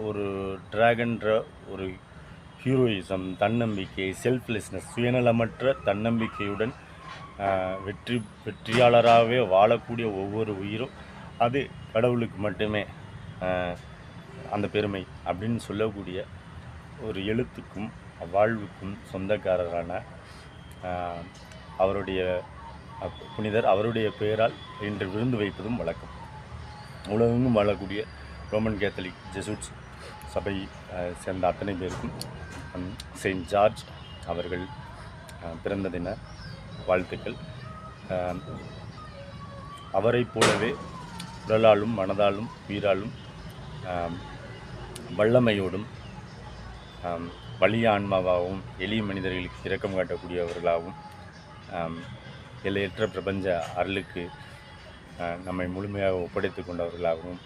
ஒரு டிராகன்ற ஒரு ஹீரோயிசம், தன்னம்பிக்கை, செல்ஃப்லெஸ்னஸ், சுயநலமற்ற தன்னம்பிக்கையுடன் வெற்றியாளராகவே வாழக்கூடிய ஒவ்வொரு உயிரும் அது கடவுளுக்கு மட்டுமே அந்த பெருமை அப்படின்னு சொல்லக்கூடிய ஒரு எழுத்துக்கும் வாழ்வுக்கும் சொந்தக்காரரான அவருடைய புனிதர், அவருடைய பெயரால் இன்று விருந்து வைப்பதும் வழக்கம். உலகெங்கும் வாழக்கூடிய ரோமன் கேத்தலிக் ஜெசூட்ஸ் சபை சேர்ந்த அத்தனை பேருக்கும் செயின்ட் ஜார்ஜ் அவர்கள் பிறந்த தின வாழ்த்துக்கள். அவரை போலவே உடலாலும் மனதாலும் உயிராலும் வல்லமையோடும் வலிய ஆன்மாவாகவும் எளிய மனிதர்களுக்கு இரக்கம் காட்டக்கூடியவர்களாகவும் எல்லையற்ற பிரபஞ்ச அருளுக்கு நம்மை முழுமையாக ஒப்படைத்து கொண்டவர்களாகவும்